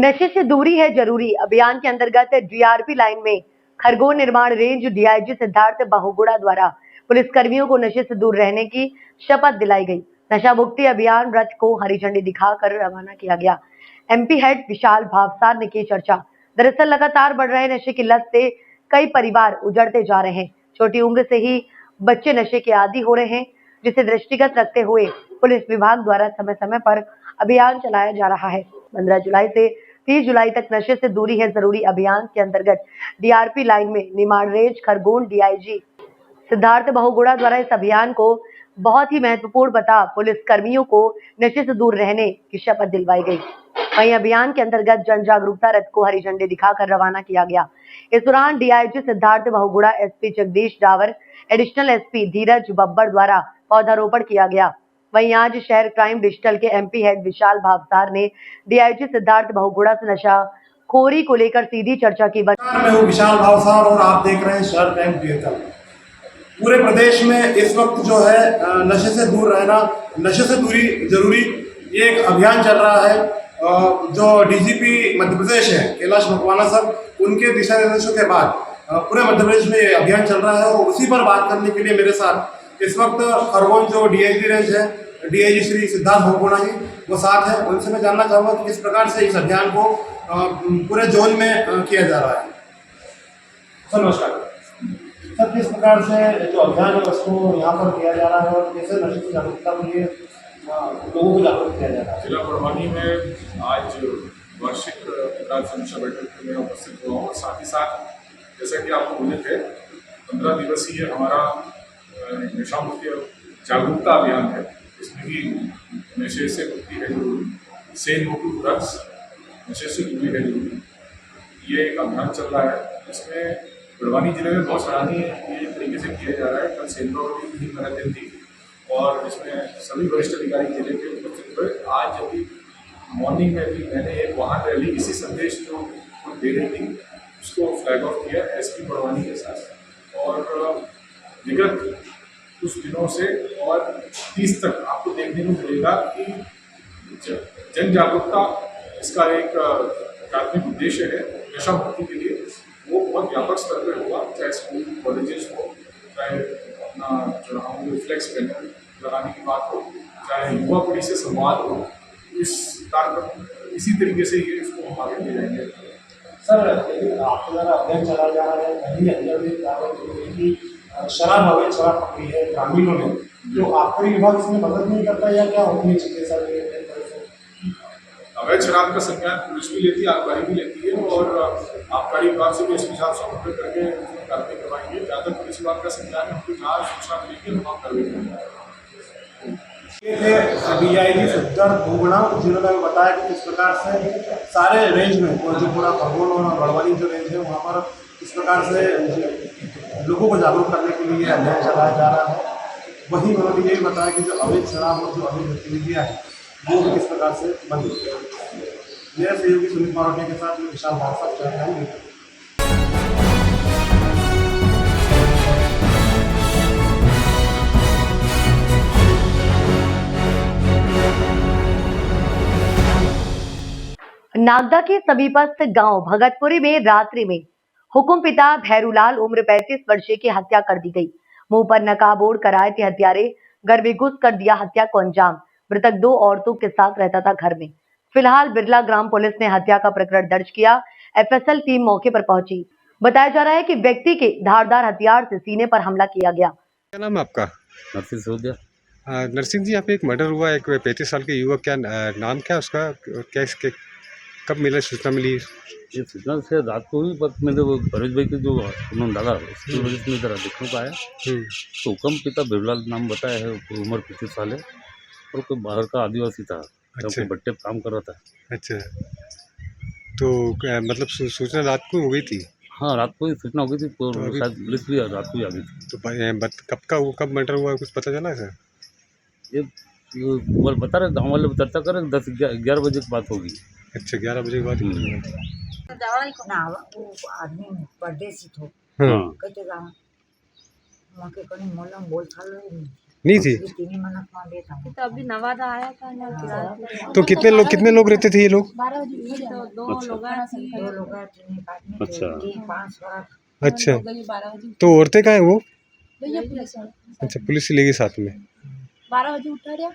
नशे से दूरी है जरूरी अभियान के अंतर्गत डीआरपी लाइन में खरगोन निर्माण रेंज डीआईजी सिद्धार्थ बहुगुणा द्वारा पुलिस कर्मियों को नशे से दूर रहने की शपथ दिलाई गई। नशा मुक्ति अभियान रथ को हरी झंडी दिखाकर रवाना किया गया। एमपी हेड विशाल भावसार ने की चर्चा। दरअसल लगातार बढ़ रहे नशे की लत से कई परिवार उजड़ते जा रहे हैं। छोटी उम्र से ही बच्चे नशे के आदी हो रहे हैं, जिसे दृष्टिगत रखते हुए पुलिस विभाग द्वारा समय समय पर अभियान चलाया जा रहा है। 15 जुलाई से 30 जुलाई तक नशे से दूरी है जरूरी अभियान के अंतर्गत डीआरपी लाइन में निर्माण रेंज खरगोन डीआईजी सिद्धार्थ बहुगुणा द्वारा इस अभियान को बहुत ही महत्वपूर्ण बता पुलिस कर्मियों को नशे से दूर रहने की शपथ दिलवाई गई। वहीं अभियान के अंतर्गत जन जागरूकता रथ को हरी झंडी दिखाकर रवाना किया गया। इस दौरान DIG Siddharth Bahuguna, SP Jagdish Dawar, additional SP Dheeraj Babbar द्वारा पौधारोपण किया गया। वहीं आज शहर क्राइम डिजिटल के एमपी हेड विशाल भावसार ने डीआईजी सिद्धार्थ बहुगुणा से नशा खोरी को लेकर सीधी चर्चा की। मैं हूं विशाल भावसार और आप देख रहे हैं शहर क्राइम डिजिटल। पूरे प्रदेश में इस वक्त जो है नशे से दूर रहना, नशे से दूरी जरूरी, ये एक अभियान चल रहा है। जो डीजीपी मध्य प्रदेश है कैलाश मकवाना सर, उनके दिशा निर्देशों के बाद पूरे मध्य प्रदेश में ये अभियान चल रहा है। और उसी पर बात करने के लिए मेरे साथ इस वक्त खरगोन जो डीआईजी रेंज है, डीआईजी श्री सिद्धार्थ बहुगुणा जी वो साथ है। उनसे मैं जानना चाहूँगा कि किस प्रकार से इस अभियान को पूरे जोन में किया जा रहा है। सर नमस्कार सर, किस प्रकार से जो अभियान है उसको यहाँ पर किया जा रहा है और कैसे नशे की जागरूकता के लिए लोगों को जागरूक किया जा रहा है? जिला बड़वानी में आज वार्षिक राज्य समीक्षा बैठक में उपस्थित हुआ हूँ। साथ ही साथ जैसा कि आपको बोले थे 15 दिवसीय हमारा नशा मुक्ति जागरूकता अभियान है। इसमें भी नशे से मुक्ति है जरूरी, से नो टू ड्रग्स, नशे से दूरी है जरूरी, ये एक अभियान चल रहा है। इसमें बड़वानी जिले में बहुत सराहनीय तरीके से किया जा रहा है। कल सेंद्रोवती भी मेरा दिन थी और इसमें सभी वरिष्ठ अधिकारी जिले के उपस्थित हुए। आज अभी मॉर्निंग में भी मैंने एक वाहन रैली इसी संदेश जो दे रही थी उसको फ्लैग ऑफ किया एसपी बड़वानी के साथ। और विगत कुछ दिनों से और 30 तक आपको देखने को मिलेगा कि जन जागरूकता इसका एक प्राथमिक उद्देश्य है। नशा मुक्ति के लिए वो बहुत व्यापक स्तर पर होगा, चाहे स्कूल कॉलेजेस हो, चाहे अपना जो हम रिफ्लेक्स बैनर लगाने की बात हो, चाहे युवा पीढ़ी से संवाद हो। इस कार्यक्रम इसी तरीके से ये इसको हम आगे ले जाएंगे। सर आपके द्वारा अभियान चलाया जा रहा है, कहीं अंदर भी शराब अवैध शराब पकड़ी है ग्रामीणों ने, जो आबकारी विभाग इसमें मदद नहीं करता या क्या होनी चाहिए सर? अवैध शराब का संज्ञान पुलिस भी लेती है, आबकारी भी लेती है और आबकारी विभाग से भी इसके साथ समन्वय करके कार्रवाई करवाएंगे। जहाँ तक पुलिस विभाग का संज्ञान है उनको जहाँ सूचना मिलेगी हम कार्रवाई करेंगे। डीआईजी सिद्धार्थ बहुगुणा जिन्होंने हमें बताया कि किस प्रकार से सारे रेंज में जो पूरा खरगोन और बड़वानी जो रेंज है वहाँ पर किस प्रकार से लोगों को जागरूक करने के लिए अभियान चलाया जा रहा है। वहीं उन्होंने ये भी बताया कि जो अवैध शराब और जो अवैध गतिविधियाँ हैं वो भी किस प्रकार से बंद होती है। मेरे सहयोगी सुनील मारोटिया के साथ विशाल भावसार चाहिए। नागदा के समीपस्थ गांव भगतपुरी में रात्रि में हुकुम पिता भैरूलाल उम्र 35 वर्षीय की हत्या कर दी गई। मुंह पर नकाब ओढ़ कर आए थे हत्यारे, घर में घुस कर दिया हत्या को अंजाम। मृतक 2 औरतों के साथ रहता था घर में। फिलहाल बिरला ग्राम पुलिस ने हत्या का प्रकरण दर्ज किया। एफएसएल टीम मौके पर पहुंची। बताया जा रहा है कि व्यक्ति के धारदार हथियार से सीने पर हमला किया गया। क्या नाम है आपका? नरसिंह सिसोदिया। नरसिंह जी, यहाँ पे एक मर्डर हुआ है, एक 35 साल के युवक, क्या नाम क्या उसका, क्या इसके कब मिला, सूचना मिली? ये सूचना से रात को ही पर मैंने वो भरेश भाई के जो उन्होंने डाला उसकी वजह से मैं ज़रा देखने को आया तो हुक्म पिता बिरलाल नाम बताया है, उम्र 35 साल है और कोई बाहर का आदिवासी था। अच्छा। भट्टे पर काम कर रहा था। अच्छा, तो मतलब सूचना रात को हो गई थी? हाँ, रात को ही सूचना हो गई थी तो शायद पुलिस भी रात को ही आ गई थी। तो कब मर्डर हुआ कुछ पता चला सर? ये बता रहे गाँव वाले चर्चा कर रहे 10-11 बजे की बात होगी। अच्छा, 11 बजे के बाद? आदमी परदेशी थो हाँ कहते वहाँ के कहीं मोलम बोल था नहीं थी? तो अभी नवादा आया था ना किराया तो कितने लोग रहते थे ये लोग? तो दो लोग अच्छा अच्छा, 12 बजे तो औरतें कहाँ है वो? भैया पुलिस अच्छा, पुलिस से लेगी साथ में। 12 बजे उठा रहा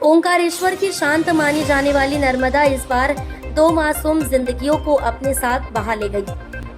ओंकारेश्वर की शांत मानी जाने वाली नर्मदा इस बार 2 मासूम जिंदगियों को अपने साथ बहा ले गई।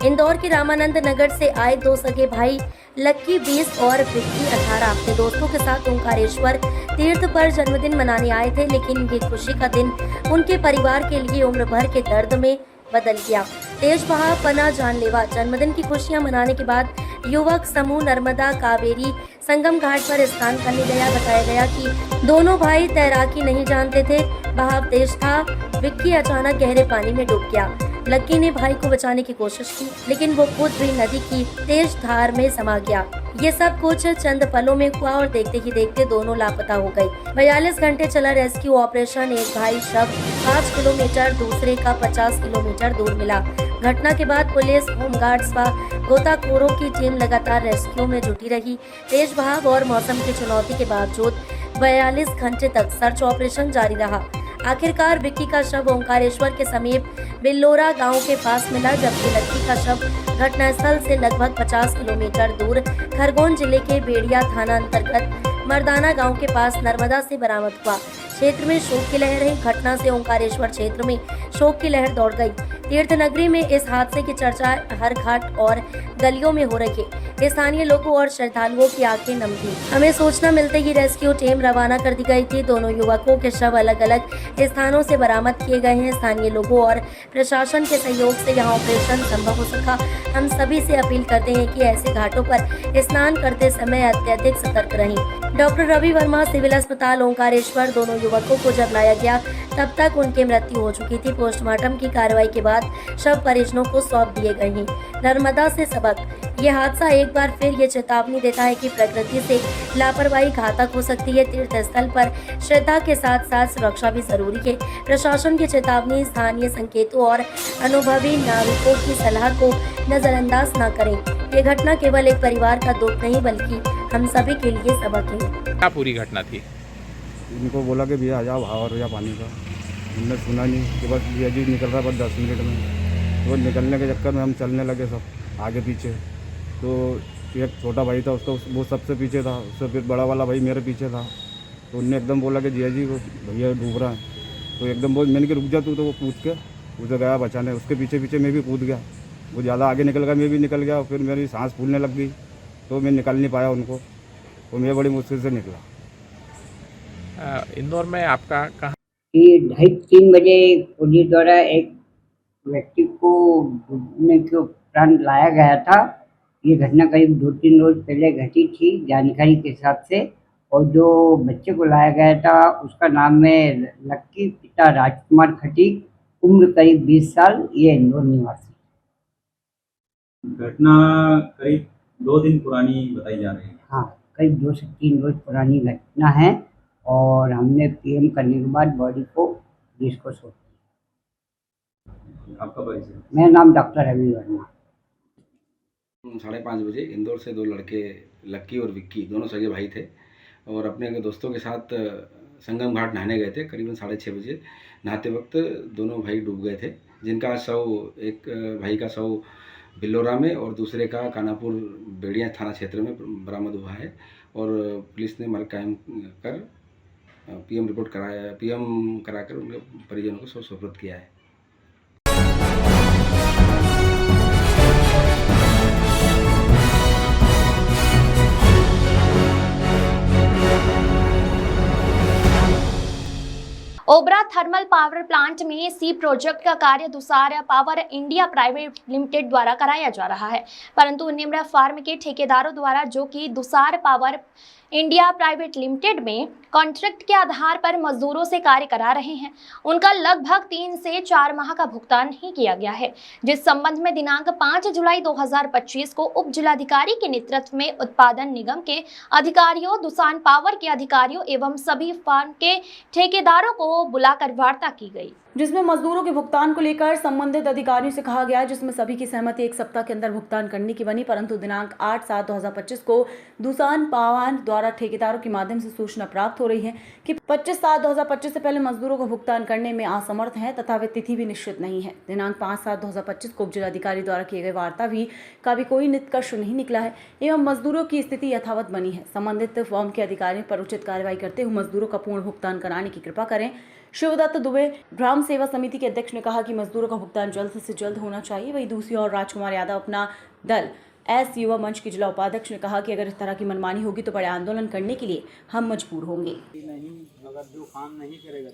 इंदौर के रामानंद नगर से आए 2 सगे भाई लक्की 20 और विक्की 18 अपने दोस्तों के साथ ओंकारेश्वर तीर्थ पर जन्मदिन मनाने आए थे, लेकिन ये खुशी का दिन उनके परिवार के लिए उम्र भर के दर्द में बदल गया। तेज बहाव बना जानलेवा। जन्मदिन की खुशियां मनाने के बाद युवक समूह नर्मदा कावेरी संगम घाट पर स्नान करने गया। बताया गया कि दोनों भाई तैराकी नहीं जानते थे। बहाव तेज था। विक्की अचानक गहरे पानी में डूब गया। लक्की ने भाई को बचाने की कोशिश की, लेकिन वो खुद भी नदी की तेज धार में समा गया। ये सब कुछ चंद पलों में हुआ और देखते ही देखते दोनों लापता हो गए। 42 घंटे चला रेस्क्यू ऑपरेशन। एक भाई शव 5 किलोमीटर, दूसरे का 50 किलोमीटर दूर मिला। घटना के बाद पुलिस, होमगार्ड्स व गोताखोरों की टीम लगातार रेस्क्यू में जुटी रही। तेज बहाव और मौसम की चुनौती के बावजूद 42 घंटे तक सर्च ऑपरेशन जारी रहा। आखिरकार विक्की का शव ओंकारेश्वर के समीप बिल्लोरा गांव के पास मिला, जबकि लक्की का शव घटनास्थल से लगभग 50 किलोमीटर दूर खरगोन जिले के बेड़िया थाना अंतर्गत मर्दाना गांव के पास नर्मदा से बरामद हुआ। क्षेत्र में शोक की लहर है। घटना से ओंकारेश्वर क्षेत्र में शोक की लहर दौड़ गई। तीर्थ नगरी में इस हादसे की चर्चा हर घाट और गलियों में हो रही है। स्थानीय लोगों और श्रद्धालुओं की आंखें नम थी। हमें सूचना मिलते ही रेस्क्यू टीम रवाना कर दी गई थी। दोनों युवकों के शव अलग अलग स्थानों से बरामद किए गए हैं। स्थानीय लोगों और प्रशासन के सहयोग से यहां ऑपरेशन संभव हो सका। हम सभी से अपील करते हैं कि ऐसे घाटों पर स्नान करते समय अत्यधिक सतर्क रहें। डॉक्टर रवि वर्मा सिविल अस्पताल ओंकारेश्वर। दोनों युवकों को जब लाया गया तब तक उनकी मृत्यु हो चुकी थी। पोस्टमार्टम की कार्रवाई के बाद शव परिजनों को सौंप दिए गए हैं। नर्मदा से सबक। ये हादसा एक बार फिर ये चेतावनी देता है कि प्रकृति से लापरवाही घातक हो सकती है। तीर्थ स्थल पर श्रद्धा के साथ साथ सुरक्षा भी जरूरी है। प्रशासन की चेतावनी, स्थानीय संकेतों और अनुभवी नाविकों की सलाह को नजरअंदाज न करें। ये घटना केवल एक परिवार का दुख नहीं बल्कि हम सभी के लिए सबक है। क्या पूरी घटना थी? इनको बोला कि भैया आ जाओ, भाव हो जा पानी का। हमने सुना नहीं कि बस भैया जी निकल रहा है बस 10 मिनट में। तो निकलने के चक्कर में हम चलने लगे सब आगे पीछे। तो एक छोटा भाई था, उसका वो सबसे पीछे था। उससे फिर बड़ा वाला भाई मेरे पीछे था। तो उनने एकदम बोला कि जिया जी वो भैया डूब रहा है। तो एकदम बोल मैंने कि रुक जा तू। तो वो कूद के उसे गया बचाने। उसके पीछे पीछे मैं भी कूद गया। वो ज़्यादा आगे निकल गया, मैं भी निकल गया। फिर मेरी सांस फूलने लग गई तो मैं निकल नहीं पाया उनको। तो मैं बड़ी मुश्किल से निकला। इंदौर में आपका कहाँ? 2:30-3 बजे पुलिस द्वारा एक व्यक्ति को डूबने के उपरांत लाया गया था। ये घटना करीब 2-3 रोज पहले घटी थी जानकारी के हिसाब से। और जो बच्चे को लाया गया था उसका नाम है लक्की, पिता राजकुमार खटीक, उम्र करीब 20 साल। ये इंदौर निवासी। घटना करीब 2 दिन पुरानी बताई जा रही है। हाँ, करीब 2 से 3 रोज पुरानी घटना है। और हमने पीएम करने के बाद बॉडी को पुलिस को सौंप दिया। आपका परिचय? मेरा नाम डॉक्टर रवि वर्मा। 5:30 बजे इंदौर से 2 लड़के लक्की और विक्की, दोनों सगे भाई थे, और अपने दोस्तों के साथ संगम घाट नहाने गए थे। करीबन 6:30 बजे नहाते वक्त दोनों भाई डूब गए थे, जिनका शव, एक भाई का शव बिल्लोरा में और दूसरे का कानापुर बेड़िया थाना क्षेत्र में बरामद हुआ है। और पुलिस ने मर्ग कायम कर पीएम रिपोर्ट कराया, पीएम कराकर उनके परिजनों को सुपुर्द किया है। ओबरा थर्मल पावर प्लांट में सी प्रोजेक्ट का कार्य दुसार पावर इंडिया प्राइवेट लिमिटेड द्वारा कराया जा रहा है, परंतु निम्र फार्म के ठेकेदारों द्वारा जो कि दुसार पावर इंडिया प्राइवेट लिमिटेड में कॉन्ट्रैक्ट के आधार पर मजदूरों से कार्य करा रहे हैं, उनका लगभग 3 से 4 माह का भुगतान नहीं किया गया है, जिस संबंध में दिनांक 5 जुलाई 2025 को उप जिलाधिकारी के नेतृत्व में उत्पादन निगम के अधिकारियों, दुसान पावर के अधिकारियों एवं सभी फार्म के ठेकेदारों को बुलाकर वार्ता की गई, जिसमें मजदूरों के भुगतान को लेकर संबंधित अधिकारियों से कहा गया, जिसमें सभी की सहमति 1 सप्ताह के अंदर भुगतान करने की बनी, परंतु दिनांक 8/7/2025 को दुसान पावर द्वारा ठेकेदारों के माध्यम से सूचना प्राप्त हो रही है कि 25/7/2025 से पहले मजदूरों को भुगतान करने में असमर्थ हैं तथा वे तिथि भी निश्चित नहीं है। दिनांक 5/7/2025 को उप जिलाधिकारी द्वारा किए गए वार्ता का भी कोई निष्कर्ष नहीं निकला है एवं मजदूरों की स्थिति यथावत बनी है। संबंधित फॉर्म के अधिकारियों पर उचित कार्रवाई करते हुए मजदूरों का पूर्ण भुगतान कराने की कृपा करें। शिवदत्त दुबे ग्राम सेवा समिति के अध्यक्ष ने कहा कि मजदूरों का भुगतान जल्द से जल्द होना चाहिए। वहीं दूसरी ओर राजकुमार यादव अपना दल एस युवा मंच के जिला उपाध्यक्ष ने कहा कि अगर इस तरह की मनमानी होगी तो बड़े आंदोलन करने के लिए हम मजबूर होंगे। नहीं, अगर जो काम नहीं करेगा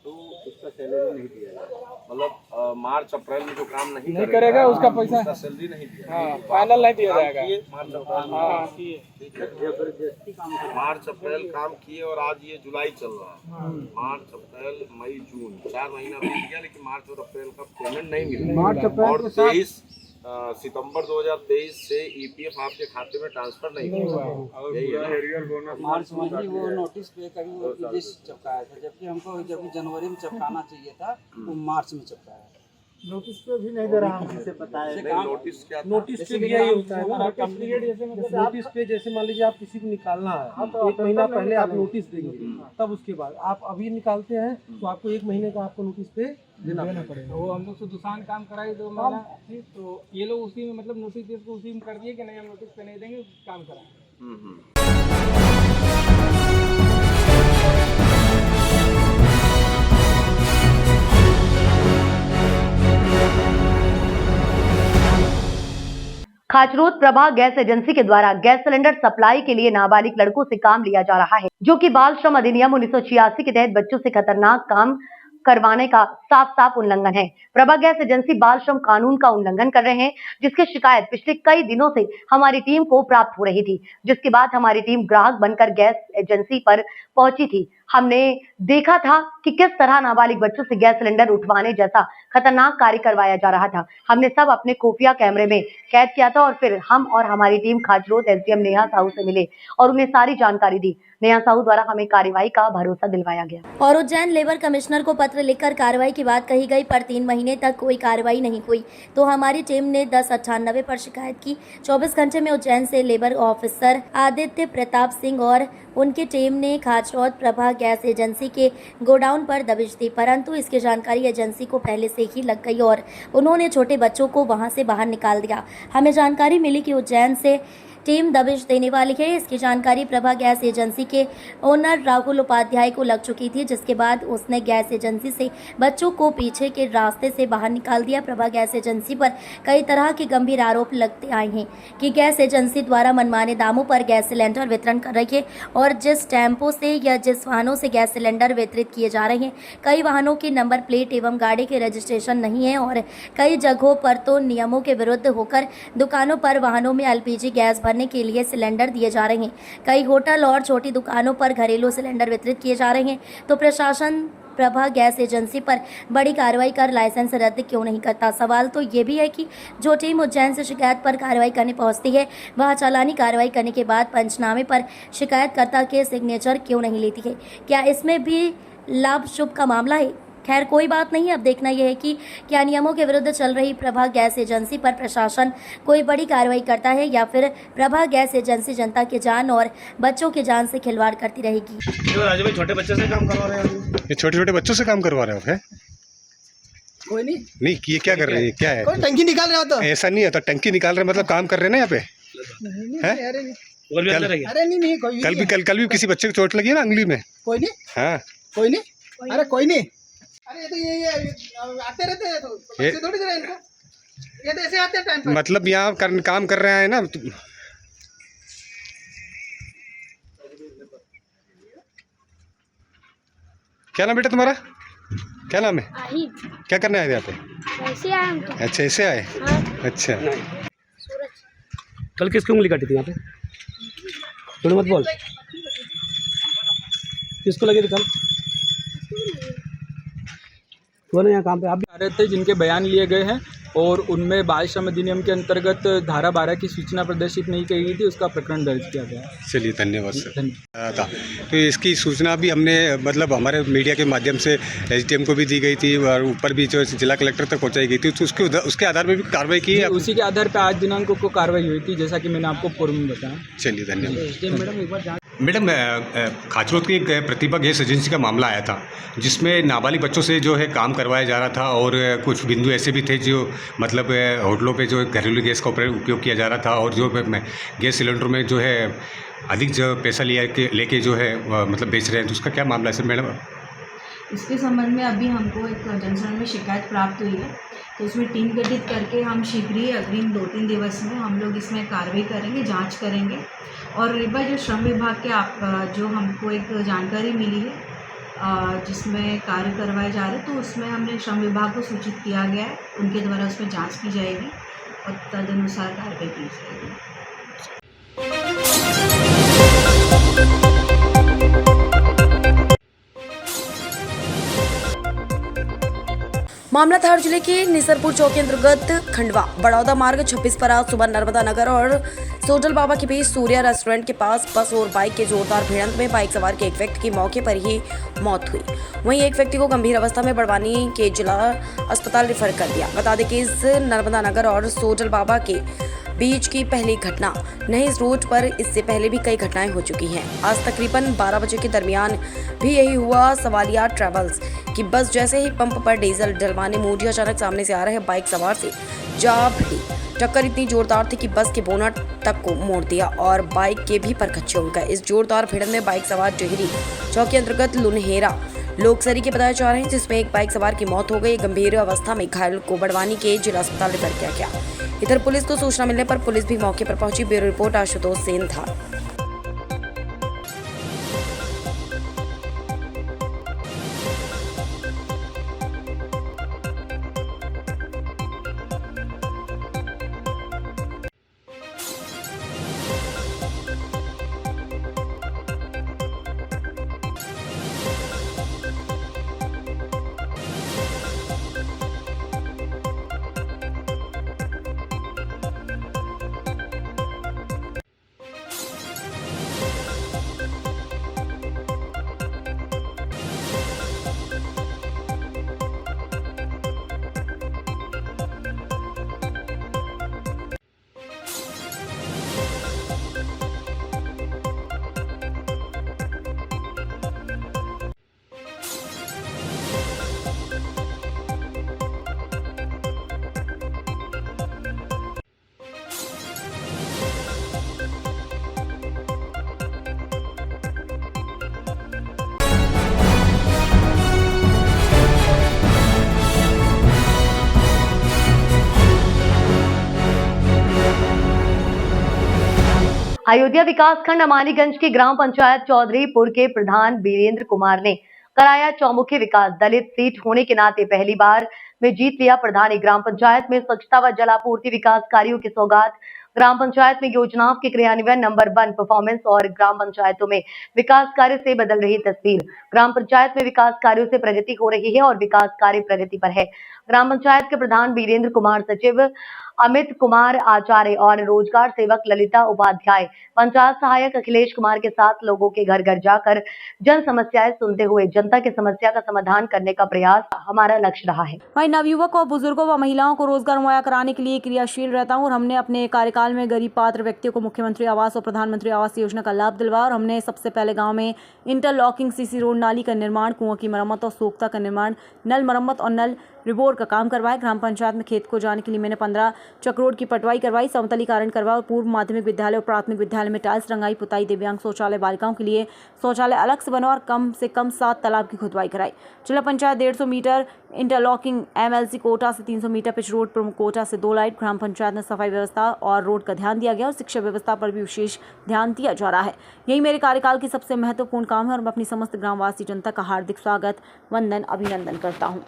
तो उसका सैलरी नहीं दिया जाएगा। मतलब मार्च अप्रैल में जो काम नहीं करेगा उसका पैसा, उसका सैलरी नहीं दिया, फाइनल नहीं दिया जाएगा। मार्च अप्रैल काम किए और आज ये जुलाई चल रहा है। मार्च अप्रैल मई जून 4 महीना बीत गया, लेकिन मार्च और अप्रैल का पेमेंट नहीं मिला। और 23 सितंबर 2023 से ईपीएफ आपके खाते में ट्रांसफर नहीं हुआ। मार्च में ही वो नोटिस पे कभी वो विदेश चिपकाया था, जबकि हमको जब जनवरी में चिपकाना चाहिए था वो मार्च में चिपकाया। नोटिस पे भी नहीं दे रहा है, हमसे पता है। नोटिस क्या, नोटिस पे भी यही होता है ना, जैसे मतलब नोटिस पे जैसे मान लीजिए आप किसी को निकालना है तो 1 महीना पहले आप नोटिस देंगे, तब उसके बाद आप अभी निकालते हैं तो आपको 1 महीने का आपको नोटिस पे देना पड़ेगा। वो हम लोग से दुसान काम कराई 2 महीना, तो ये लोग उसी में मतलब नोटिस को उसी में कर दिए कि नहीं हम नोटिस पे नहीं देंगे, काम कराएं। खाचरोद प्रभा गैस एजेंसी के द्वारा गैस सिलेंडर सप्लाई के लिए नाबालिग लड़कों से काम लिया जा रहा है, जो कि बाल श्रम अधिनियम 1986 के तहत बच्चों से खतरनाक काम करवाने का साफ उल्लंघन है। प्रभा गैस एजेंसी बाल श्रम कानून का उल्लंघन कर रहे हैं, जिसकी शिकायत पिछले कई दिनों से हमारी टीम को प्राप्त हो रही थी, जिसके बाद हमारी टीम ग्राहक बनकर गैस एजेंसी पर पहुंची थी। हमने देखा था कि किस तरह नाबालिग बच्चों से गैस सिलेंडर उठवाने जैसा खतरनाक कार्य करवाया जा रहा था। हमने सब अपने खुफिया कैमरे में कैद किया था और फिर हम और हमारी टीम खाचरोद एसडीएम नेहा साहू से मिले और उन्हें सारी जानकारी दी। नेहा साहू द्वारा हमें कार्रवाई का भरोसा दिलवाया गया और उज्जैन लेबर कमिश्नर को पत्र लिखकर कार्रवाई की बात कही गई, पर 3 महीने तक कोई कार्रवाई नहीं हुई। तो हमारी टीम ने 1098 पर शिकायत की। 24 घंटे में उज्जैन से लेबर ऑफिसर आदित्य प्रताप सिंह और उनकी टीम ने खाचरोद प्रभा गैस एजेंसी के गोडाउन पर दबिश दी, परंतु इसकी जानकारी एजेंसी को पहले से ही लग गई और उन्होंने छोटे बच्चों को वहां से बाहर निकाल दिया। हमें जानकारी मिली कि उज्जैन से टीम दबिश देने वाली है। इसकी जानकारी प्रभा गैस एजेंसी के ओनर राहुल उपाध्याय को लग चुकी थी, जिसके बाद उसने गैस एजेंसी से बच्चों को पीछे के रास्ते से बाहर निकाल दिया। प्रभा गैस एजेंसी पर कई तरह के गंभीर आरोप लगते आए हैं कि गैस एजेंसी द्वारा मनमाने दामों पर गैस सिलेंडर वितरण कर रही है और जिस टेम्पो से या जिस वाहनों से गैस सिलेंडर वितरित किए जा रहे हैं, कई वाहनों की नंबर प्लेट एवं गाड़ी के रजिस्ट्रेशन नहीं है और कई जगहों पर तो नियमों के विरुद्ध होकर दुकानों पर वाहनों में एलपीजी गैस भरने के लिए सिलेंडर दिए जा रहे हैं। कई होटल और छोटी दुकानों पर घरेलू सिलेंडर वितरित किए जा रहे हैं। तो प्रशासन प्रभा गैस एजेंसी पर बड़ी कार्रवाई कर लाइसेंस रद्द क्यों नहीं करता? सवाल तो ये भी है कि जो टीम उज्जैन से शिकायत पर कार्रवाई करने पहुंचती है, वह चालानी कार्रवाई करने के बाद पंचनामे पर शिकायतकर्ता के सिग्नेचर क्यों नहीं लेती है? क्या इसमें भी लाभ शुभ का मामला है? खैर कोई बात नहीं। अब देखना यह है कि क्या नियमों के विरुद्ध चल रही प्रभा गैस एजेंसी पर प्रशासन कोई बड़ी कार्रवाई करता है या फिर प्रभा गैस एजेंसी जनता की जान और बच्चों की जान से खिलवाड़ करती रहेगी। राजू भाई छोटे बच्चों से काम करवा रहे हैं, ये छोटे बच्चों से काम करवा रहे हो? कोई नहीं ये क्या कर रहे हैं? क्या है? टंकी निकाल रहे हो? तो ऐसा नहीं होता, टंकी निकाल रहे मतलब काम कर रहे हैं ना यहाँ पे। अरे नहीं कोई कल भी किसी बच्चे को चोट लगी है ना अंगुली में। कोई नहीं। हाँ कोई नहीं। अरे कोई नहीं। अरे तो ये आते रहते हैं, तो थोड़ी देर इनको ये तो ऐसे आते हैं टाइम पर। मतलब यहाँ काम कर रहे हैं ना। क्या नाम बेटा तुम्हारा? क्या नाम है? आहिद। क्या करने आए थे यहाँ पे? कैसे आए हम तो? अच्छा ऐसे आए? हाँ। अच्छा कल किसकी उंगली काटी थी यहाँ पे? थोड़ी मत बोल। किसको लगी थी कल? कौन है यहाँ काम पे? आप आ रहे थे जिनके बयान लिए गए हैं और उनमें बाल श्रम अधिनियम के अंतर्गत धारा 12 की सूचना प्रदर्शित नहीं की गई थी, उसका प्रकरण दर्ज किया गया है। चलिए धन्यवाद सर। था तो इसकी सूचना भी हमने मतलब हमारे मीडिया के माध्यम से एसडीएम को भी दी गई थी और ऊपर भी जो जिला कलेक्टर तक पहुंचाई गई थी, तो उसके आधार पर भी कार्रवाई की है। उसी के आधार पर आज दिनांक को कार्रवाई हुई थी, जैसा कि मैंने आपको पूर्व में बताया। चलिए धन्यवाद। मैडम एक बार मैडम खाचरोद की एक प्रतिभा गैस एजेंसी का मामला आया था, जिसमें नाबालिग बच्चों से जो है काम करवाया जा रहा था और कुछ बिंदु ऐसे भी थे जो मतलब होटलों पे जो घरेलू गैस का उपयोग किया जा रहा था और जो गैस सिलेंडर में जो है अधिक जो पैसा लेके जो है मतलब बेच रहे हैं, तो उसका क्या मामला है सर मैडम? इसके संबंध में अभी हमको एक जनसंघ में शिकायत प्राप्त हुई है, तो उसमें टीम गठित करके हम शीघ्र ही अग्रिम 2-3 दिवस में हम लोग इसमें कार्रवाई करेंगे, जांच करेंगे। और एक बार जो श्रम विभाग के जो हमको एक जानकारी मिली है जिसमें कार्य करवाए जा रहे, तो उसमें हमने श्रम विभाग को सूचित किया गया है, उनके द्वारा उसमें जांच की जाएगी और तदनुसार कार्रवाई की जाएगी। मामला धार जिले के निसरपुर चौक के अंतर्गत खंडवा बड़ौदा मार्ग 26 पर आज सुबह नर्मदा नगर और सोडल बाबा के बीच सूर्या रेस्टोरेंट के पास बस और बाइक के जोरदार भिड़ंत में बाइक सवार के एक व्यक्ति की मौके पर ही मौत हुई। वहीं एक व्यक्ति को गंभीर अवस्था में बड़वानी के जिला अस्पताल रेफर कर दिया। बता दें कि इस नर्मदा नगर और सोडल बाबा के बीच की पहली घटना नहीं, इस रूट पर इससे पहले भी कई घटनाएं हो चुकी हैं। आज तकरीबन 12 बजे के दरमियान भी यही हुआ। सवालिया ट्रेवल्स की बस जैसे ही पंप पर डीजल डलवाने मोड़ी अचानक सामने से आ रहे बाइक सवार से जा भिड़ी। टक्कर इतनी जोरदार थी कि बस के बोनट तक को मोड़ दिया और बाइक के भी परखच्चे उड़ गए। इस जोरदार भिड़ंत में बाइक सवार टिहरी चौक के अंतर्गत लुनहेरा लोकसरी के बताए जा रहे हैं, जिसमें एक बाइक सवार की मौत हो गई। गंभीर अवस्था में घायल को बड़वानी के जिला अस्पताल रेफर किया गया। इधर पुलिस को सूचना मिलने पर पुलिस भी मौके पर पहुंची। ब्यूरो रिपोर्ट आशुतोष सेन था। अयोध्या विकासखंड अमानीगंज की ग्राम पंचायत चौधरीपुर के प्रधान वीरेंद्र कुमार ने कराया चौमुखी विकास। दलित सीट होने के नाते पहली बार में जीत लिया प्रधानी। ग्राम पंचायत में स्वच्छता व जलापूर्ति विकास कार्यों की सौगात। ग्राम पंचायत में योजनाओं के क्रियान्वयन नंबर 1 परफॉर्मेंस और ग्राम पंचायतों में विकास कार्य से बदल रही तस्वीर। ग्राम पंचायत में विकास कार्यों से प्रगति हो रही है और विकास कार्य प्रगति पर है। ग्राम पंचायत के प्रधान वीरेंद्र कुमार, सचिव अमित कुमार आचार्य और रोजगार सेवक ललिता उपाध्याय, पंचायत सहायक अखिलेश कुमार के साथ लोगों के घर घर जाकर जन समस्याएं सुनते हुए जनता की समस्या का समाधान करने का प्रयास हमारा लक्ष्य रहा है। वहीं नवयुवक और बुजुर्गों व महिलाओं को रोजगार मुहैया कराने के लिए क्रियाशील रहता हूं और हमने अपने कार्यकाल में गरीब पात्र व्यक्तियों को मुख्यमंत्री आवास और प्रधानमंत्री आवास योजना का लाभ दिलवाया। और हमने सबसे पहले गाँव में इंटरलॉकिंग, सीसी रोड, नाली का निर्माण, कुआं की मरम्मत और सोख्ता का निर्माण, नल मरम्मत और नल रिपोर्ट का काम करवाया। ग्राम पंचायत में खेत को जाने के लिए मैंने 15 चक रोड की पटवाई करवाई, समतलीकरण करवाया और पूर्व माध्यमिक विद्यालय और प्राथमिक विद्यालय में टाइल्स रंगाई, पुताई, दिव्यांग शौचालय, बालिकाओं के लिए शौचालय अलग से बना और कम से कम 7 तालाब की खुदवाई कराई। जिला panchayat 150 metre interlocking, MLC quota से 300 मीटर पिच रोड, प्रमुख कोटा से 2 लाइट। ग्राम पंचायत में सफाई व्यवस्था और रोड का ध्यान दिया गया और शिक्षा व्यवस्था पर भी विशेष ध्यान दिया जा रहा है। यही मेरे कार्यकाल की सबसे महत्वपूर्ण काम है और मैं अपनी समस्त ग्रामवासी जनता का हार्दिक स्वागत, वंदन, अभिनंदन करता हूँ।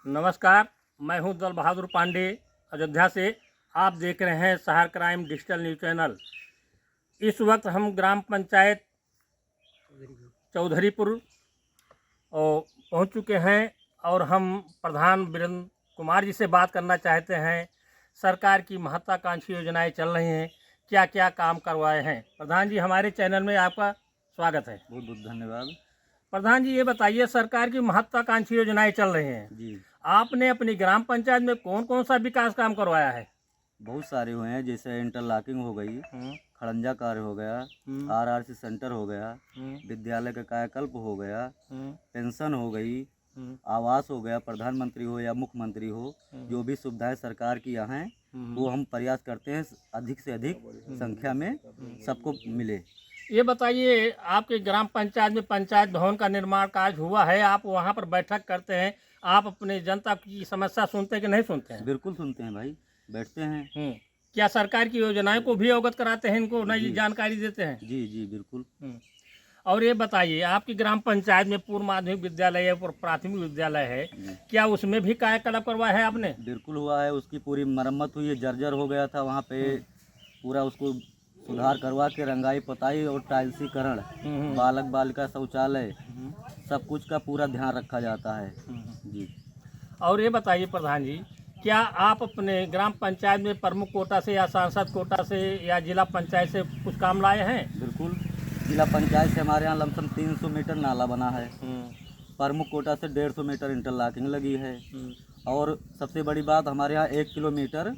नमस्कार, मैं हूं दल बहादुर पांडे अयोध्या से। आप देख रहे हैं शहर क्राइम डिजिटल न्यूज़ चैनल। इस वक्त हम ग्राम पंचायत चौधरीपुर पहुंच चुके हैं और हम प्रधान वीरेंद्र कुमार जी से बात करना चाहते हैं। सरकार की महत्वाकांक्षी योजनाएं चल रही हैं, क्या क्या काम करवाए हैं। प्रधान जी, हमारे चैनल में आपका स्वागत है। बहुत बहुत धन्यवाद। प्रधान जी, ये बताइए, सरकार की महत्वाकांक्षी योजनाएं चल रही हैं जी, आपने अपनी ग्राम पंचायत में कौन कौन सा विकास काम करवाया है? बहुत सारे हुए हैं, जैसे इंटरलॉकिंग हो गई, खड़ंजा कार्य हो गया, RRC सेंटर हो गया, विद्यालय का कायाकल्प हो गया, पेंशन हो गई, आवास हो गया, प्रधानमंत्री हो या मुख्यमंत्री हो, जो भी सुविधाएं सरकार की यहाँ हैं वो हम प्रयास करते हैं अधिक से अधिक संख्या में सबको मिले। ये बताइए, आपके ग्राम पंचायत में पंचायत भवन का निर्माण कार्य हुआ है, आप वहाँ पर बैठक करते हैं, आप अपने जनता की समस्या सुनते हैं कि नहीं सुनते हैं? बिल्कुल सुनते हैं भाई, बैठते हैं। क्या सरकार की योजनाएं को भी अवगत कराते हैं, इनको नई जानकारी देते हैं? जी जी बिल्कुल। और ये बताइए, आपकी ग्राम पंचायत में पूर्व माध्यमिक विद्यालय है और प्राथमिक विद्यालय है, क्या उसमें भी कायाकल्प करवाया है आपने? बिल्कुल हुआ है, उसकी पूरी मरम्मत हुई है, जर्जर हो गया था वहाँ पे, पूरा उसको सुधार करवा के रंगाई पोताई और टाइल्सीकरण, बालक बालिका शौचालय, सब कुछ का पूरा ध्यान रखा जाता है जी। और ये बताइए प्रधान जी, क्या आप अपने ग्राम पंचायत में प्रमुख कोटा से या सांसद कोटा से या जिला पंचायत से कुछ काम लाए हैं? बिल्कुल, जिला पंचायत से हमारे यहाँ लमसम 300 मीटर नाला बना है, प्रमुख कोटा से 150 मीटर इंटरलॉकिंग लगी है और सबसे बड़ी बात, हमारे यहाँ 1 किलोमीटर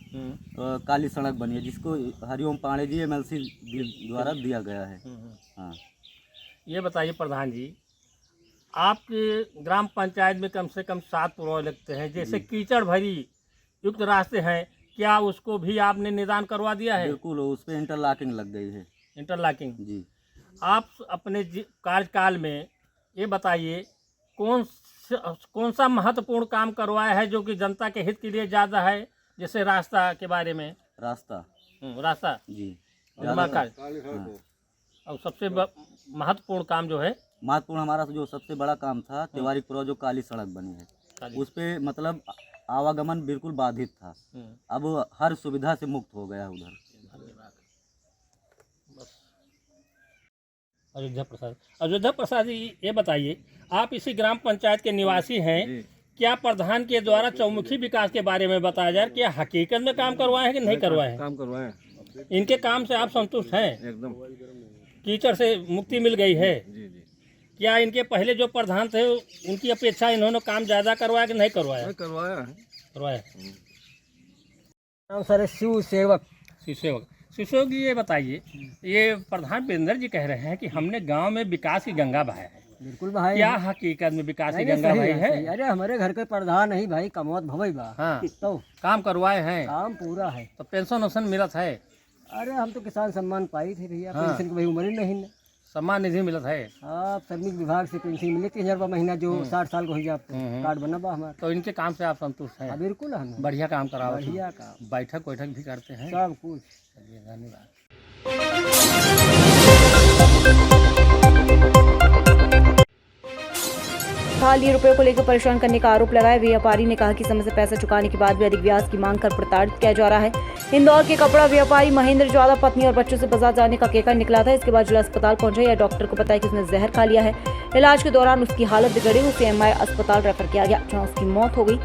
काली सड़क बनी है, जिसको हरिओम पांडे जी MLC द्वारा दिया गया है। हाँ, ये बताइए प्रधान जी, आपके ग्राम पंचायत में कम से कम 7 पुल लगते हैं, जैसे कीचड़ भरी युक्त रास्ते हैं, क्या उसको भी आपने निदान करवा दिया है? बिल्कुल, उस पर इंटरलॉकिंग लग गई है। इंटरलॉकिंग जी। आप अपने कार्यकाल में ये बताइए, कौन सा महत्वपूर्ण काम करवाया है जो कि जनता के हित के लिए ज़्यादा है? जैसे रास्ता के बारे में। रास्ता जी, और सबसे महत्वपूर्ण काम जो है, महत्वपूर्ण हमारा जो सबसे बड़ा काम था, तिवारीपुरा जो काली सड़क बनी है, उस पे मतलब आवागमन बिल्कुल बाधित था, अब हर सुविधा से मुक्त हो गया उधर। अयोध्या प्रसाद जी, ये बताइए, आप इसी ग्राम पंचायत के निवासी हैं, क्या प्रधान के द्वारा चौमुखी विकास के बारे में बताया जाए, क्या हकीकत में काम करवाए हैं कि नहीं करवाए हैं? काम करवाए हैं। इनके काम से आप संतुष्ट हैं? एकदम। कीचड़ से मुक्ति मिल गई है? जी जी। क्या इनके पहले जो प्रधान थे उनकी अपेक्षा इन्होंने काम ज़्यादा करवाया कि नहीं करवाया? करवाया। नाम सर शिव सेवक। शिव सेवक जी, ये बताइए, ये प्रधान वीरेंद्र जी कह रहे हैं कि हमने गांव में विकास की गंगा बहाया है। बिल्कुल भाई, क्या हकीकत में विकास की गंगा भाई है? अरे हमारे घर के प्रधान नहीं भाई, कमौत भवई बा। हाँ, तो काम करवाए हैं, काम पूरा है। तो पेंशन वेंशन मिलत है? अरे हम तो किसान सम्मान पाई थे भैया, हाँ। पेंशन की भाई उम्र ही नहीं। सम्मान निधि मिलत है? हाँ, श्रमिक विभाग से पेंशन मिले 3000 रुपये महीना, जो 60 साल को हो जाए कार्ड बना बा हमारा। तो इनके काम से आप संतुष्ट हैं? बिल्कुल, हम बढ़िया काम कराओ। बढ़िया काम, बैठक भी करते हैं, सब कुछ। चलिए, धन्यवाद। खाली रुपयों को लेकर परेशान करने का आरोप लगाया। व्यापारी ने कहा कि समय से पैसा चुकाने के बाद भी अधिक ब्याज की मांग कर प्रताड़ित किया जा रहा है। इंदौर के कपड़ा व्यापारी महेंद्र ज्वाला पत्नी और बच्चों से बाजार जाने का केकर निकला था। इसके बाद जिला अस्पताल पहुंचा या डॉक्टर को बताया कि उसने जहर खा लिया है। इलाज के दौरान उसकी हालत बिगड़ी, उसे MI अस्पताल रेफर किया गया, जहाँ उसकी मौत हो गई।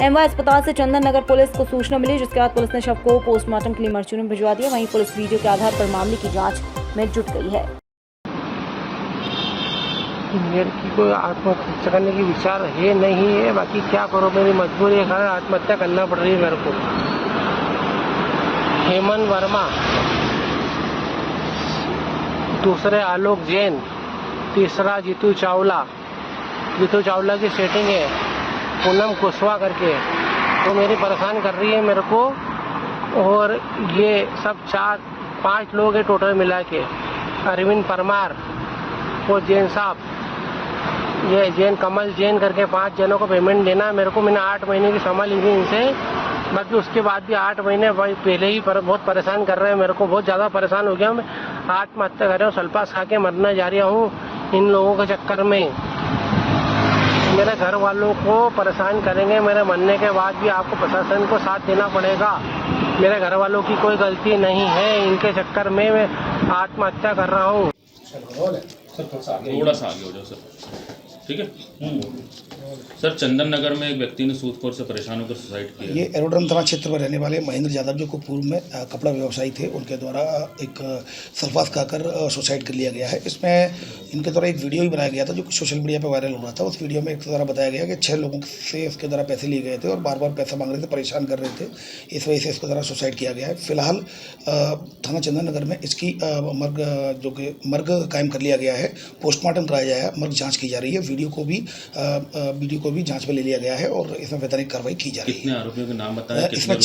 MI अस्पताल से चंदन नगर पुलिस को सूचना मिली, जिसके बाद पुलिस ने शव को पोस्टमार्टम के लिए मर्चुरी में भिजवा दिया। वहीं पुलिस वीडियो के आधार पर मामले की जाँच में जुट गई है। लड़की को आत्महत्या करने की विचार है नहीं है, बाकी क्या करो, मेरी मजबूरी है, कारण आत्महत्या करना पड़ रही है मेरे को। हेमंत वर्मा, दूसरे आलोक जैन, तीसरा जीतू चावला। जीतू चावला की सेटिंग है पूनम कुशवाहा करके, तो मेरी परेशान कर रही है मेरे को। और ये सब 4-5 लोग हैं टोटल मिला के, अरविंद परमार, वो जैन साहब, ये जैन कमल जैन करके 5 जनों को पेमेंट देना है मेरे को। मैंने 8 महीने की समय ली थी इनसे, बाकी उसके बाद भी 8 महीने पहले ही बहुत परेशान कर रहे हैं मेरे को। बहुत ज़्यादा परेशान हो गया, मैं आत्महत्या कर रहा हूँ, सल्फास खा के मरने जा रहा हूँ इन लोगों के चक्कर में। मेरे घर वालों को परेशान करेंगे, मेरे मरने के बाद भी आपको प्रशासन को साथ देना पड़ेगा। मेरे घर वालों की कोई गलती नहीं है, इनके चक्कर में मैं आत्महत्या कर रहा हूँ। सर थोड़ा सा आगे हो जाओ सर, ठीक है। सर चंदन नगर में एक व्यक्ति ने सूदखोर से परेशान होकर सुसाइड किया। ये एरोड्रम थाना क्षेत्र में रहने वाले महेंद्र यादव जो को पूर्व में कपड़ा व्यवसायी थे, उनके द्वारा एक सल्फास खाकर सुसाइड कर लिया गया है। इसमें इनके द्वारा एक वीडियो भी बनाया गया था जो सोशल मीडिया पर वायरल हो रहा था। उस वीडियो में एक द्वारा बताया गया कि 6 लोगों से इसके द्वारा पैसे लिए गए थे और बार बार पैसा मांग रहे थे, परेशान कर रहे थे, इस वजह से इसके द्वारा सुसाइड किया गया है। फिलहाल थाना चंदन नगर में इसकी मर्ग कायम कर लिया गया है, पोस्टमार्टम कराया जाएगा, मर्ग जाँच की जा रही है। वीडियो को भी जांच में ले लिया गया है और इसमें वैधानिक कार्रवाई की जा रही है। कितने आरोपियों के नाम बताए? इसमें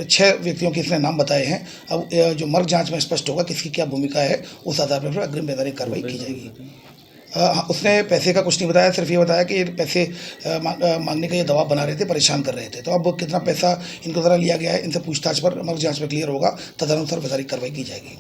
6 व्यक्तियों के इसने नाम बताए हैं। अब जो मर्ग जांच में स्पष्ट होगा किसकी क्या भूमिका है, उस आधार पर अग्रिम वैधानिक कार्रवाई की जाएगी। उसने पैसे का कुछ नहीं बताया, सिर्फ ये बताया कि पैसे मांगने का ये दबाव बना रहे थे, परेशान कर रहे थे। तो अब कितना पैसा इनको द्वारा लिया गया है, इनसे पूछताछ पर मर्ग जाँच में क्लियर होगा, तदनुसार वैधानिक कार्रवाई की जाएगी।